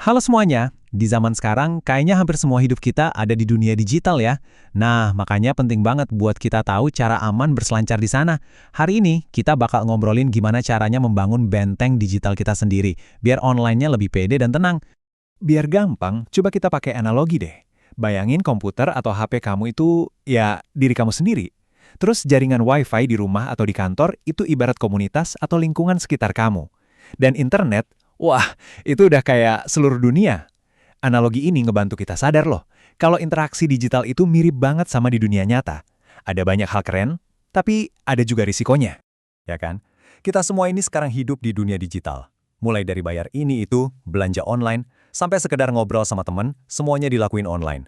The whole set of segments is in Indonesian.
Halo semuanya, di zaman sekarang kayaknya hampir semua hidup kita ada di dunia digital ya. Nah, makanya penting banget buat kita tahu cara aman berselancar di sana. Hari ini kita bakal ngobrolin gimana caranya membangun benteng digital kita sendiri, biar online-nya lebih pede dan tenang. Biar gampang, coba kita pakai analogi deh. Bayangin komputer atau HP kamu itu, ya, diri kamu sendiri. Terus jaringan WiFi di rumah atau di kantor itu ibarat komunitas atau lingkungan sekitar kamu. Dan internet, wah, itu udah kayak seluruh dunia. Analogi ini ngebantu kita sadar loh, kalau interaksi digital itu mirip banget sama di dunia nyata. Ada banyak hal keren, tapi ada juga risikonya. Ya kan? Kita semua ini sekarang hidup di dunia digital. Mulai dari bayar ini itu, belanja online, sampai sekedar ngobrol sama teman, semuanya dilakuin online.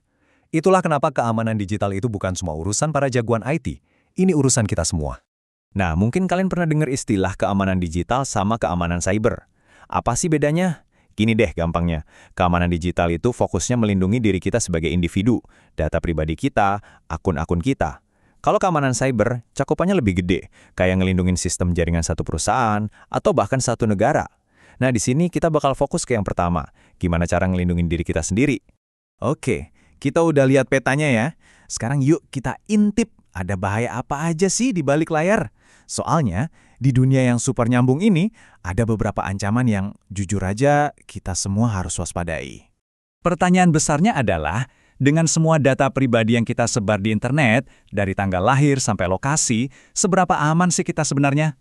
Itulah kenapa keamanan digital itu bukan cuma urusan para jagoan IT, ini urusan kita semua. Nah, mungkin kalian pernah dengar istilah keamanan digital sama keamanan cyber. Apa sih bedanya? Gini deh gampangnya, keamanan digital itu fokusnya melindungi diri kita sebagai individu, data pribadi kita, akun-akun kita. Kalau keamanan cyber, cakupannya lebih gede, kayak ngelindungin sistem jaringan satu perusahaan, atau bahkan satu negara. Nah, di sini kita bakal fokus ke yang pertama, gimana cara ngelindungin diri kita sendiri. Oke, kita udah lihat petanya ya. Sekarang yuk kita intip, ada bahaya apa aja sih di balik layar? Soalnya, di dunia yang super nyambung ini, ada beberapa ancaman yang jujur aja kita semua harus waspadai. Pertanyaan besarnya adalah, dengan semua data pribadi yang kita sebar di internet, dari tanggal lahir sampai lokasi, seberapa aman sih kita sebenarnya?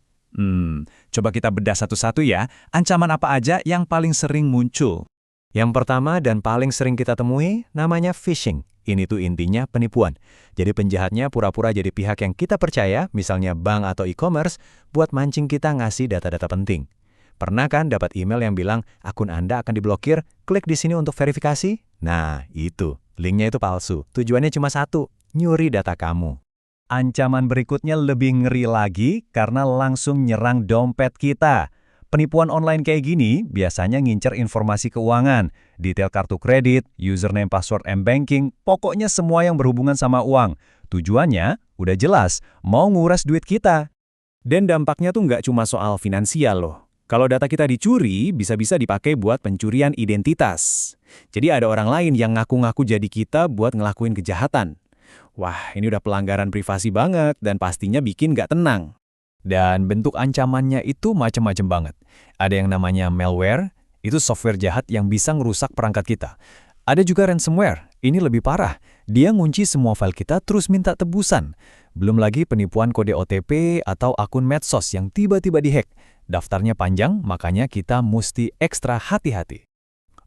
Coba kita bedah satu-satu ya, ancaman apa aja yang paling sering muncul? Yang pertama dan paling sering kita temui, namanya phishing. Ini tuh intinya penipuan. Jadi penjahatnya pura-pura jadi pihak yang kita percaya, misalnya bank atau e-commerce, buat mancing kita ngasih data-data penting. Pernah kan dapat email yang bilang, akun Anda akan diblokir, klik di sini untuk verifikasi? Nah, itu. Linknya itu palsu. Tujuannya cuma satu, nyuri data kamu. Ancaman berikutnya lebih ngeri lagi karena langsung nyerang dompet kita. Penipuan online kayak gini biasanya ngincer informasi keuangan, detail kartu kredit, username password m-banking, pokoknya semua yang berhubungan sama uang. Tujuannya udah jelas, mau nguras duit kita. Dan dampaknya tuh nggak cuma soal finansial loh. Kalau data kita dicuri, bisa-bisa dipakai buat pencurian identitas. Jadi ada orang lain yang ngaku-ngaku jadi kita buat ngelakuin kejahatan. Wah, ini udah pelanggaran privasi banget dan pastinya bikin nggak tenang. Dan bentuk ancamannya itu macam-macam banget. Ada yang namanya malware, itu software jahat yang bisa ngerusak perangkat kita. Ada juga ransomware, ini lebih parah. Dia ngunci semua file kita terus minta tebusan. Belum lagi penipuan kode OTP atau akun medsos yang tiba-tiba dihack. Daftarnya panjang, makanya kita mesti ekstra hati-hati.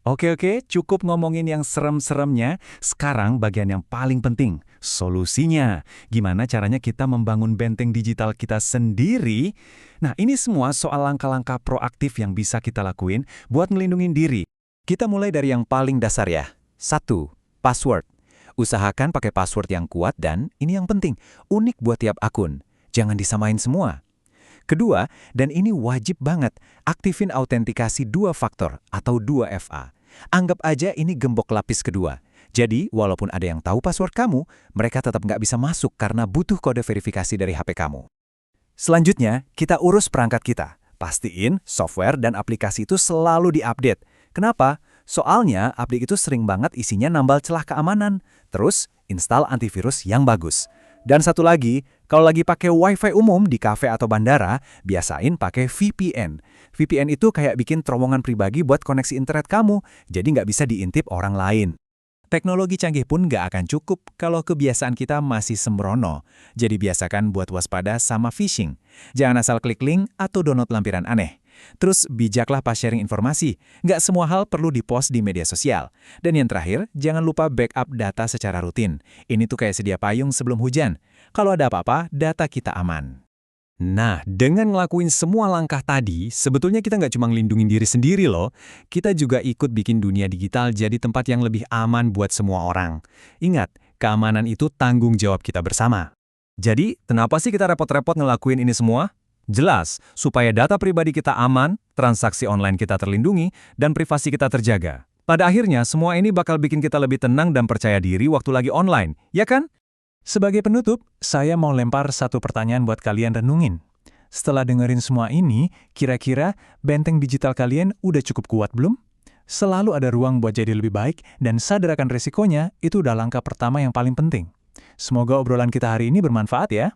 Oke, cukup ngomongin yang serem-seremnya. Sekarang bagian yang paling penting, solusinya. Gimana caranya kita membangun benteng digital kita sendiri? Nah, ini semua soal langkah-langkah proaktif yang bisa kita lakuin buat ngelindungin diri. Kita mulai dari yang paling dasar ya. 1. Password. Usahakan pakai password yang kuat dan, ini yang penting, unik buat tiap akun. Jangan disamain semua. Kedua, dan ini wajib banget, aktifin autentikasi 2 faktor atau 2FA. Anggap aja ini gembok lapis kedua. Jadi, walaupun ada yang tahu password kamu, mereka tetap nggak bisa masuk karena butuh kode verifikasi dari HP kamu. Selanjutnya, kita urus perangkat kita. Pastiin software dan aplikasi itu selalu diupdate. Kenapa? Soalnya update itu sering banget isinya nambal celah keamanan. Terus, install antivirus yang bagus. Dan satu lagi, kalau lagi pakai WiFi umum di kafe atau bandara, biasain pakai VPN. VPN itu kayak bikin terowongan pribadi buat koneksi internet kamu, jadi nggak bisa diintip orang lain. Teknologi canggih pun nggak akan cukup kalau kebiasaan kita masih sembrono. Jadi biasakan buat waspada sama phishing. Jangan asal klik link atau download lampiran aneh. Terus bijaklah pas sharing informasi. Nggak semua hal perlu dipost di media sosial. Dan yang terakhir, jangan lupa backup data secara rutin. Ini tuh kayak sedia payung sebelum hujan. Kalau ada apa-apa, data kita aman. Nah, dengan ngelakuin semua langkah tadi, sebetulnya kita nggak cuma ngelindungin diri sendiri loh. Kita juga ikut bikin dunia digital jadi tempat yang lebih aman buat semua orang. Ingat, keamanan itu tanggung jawab kita bersama. Jadi, kenapa sih kita repot-repot ngelakuin ini semua? Jelas, supaya data pribadi kita aman, transaksi online kita terlindungi, dan privasi kita terjaga. Pada akhirnya, semua ini bakal bikin kita lebih tenang dan percaya diri waktu lagi online, ya kan? Sebagai penutup, saya mau lempar satu pertanyaan buat kalian renungin. Setelah dengerin semua ini, kira-kira benteng digital kalian udah cukup kuat belum? Selalu ada ruang buat jadi lebih baik, dan sadar akan resikonya itu udah langkah pertama yang paling penting. Semoga obrolan kita hari ini bermanfaat ya.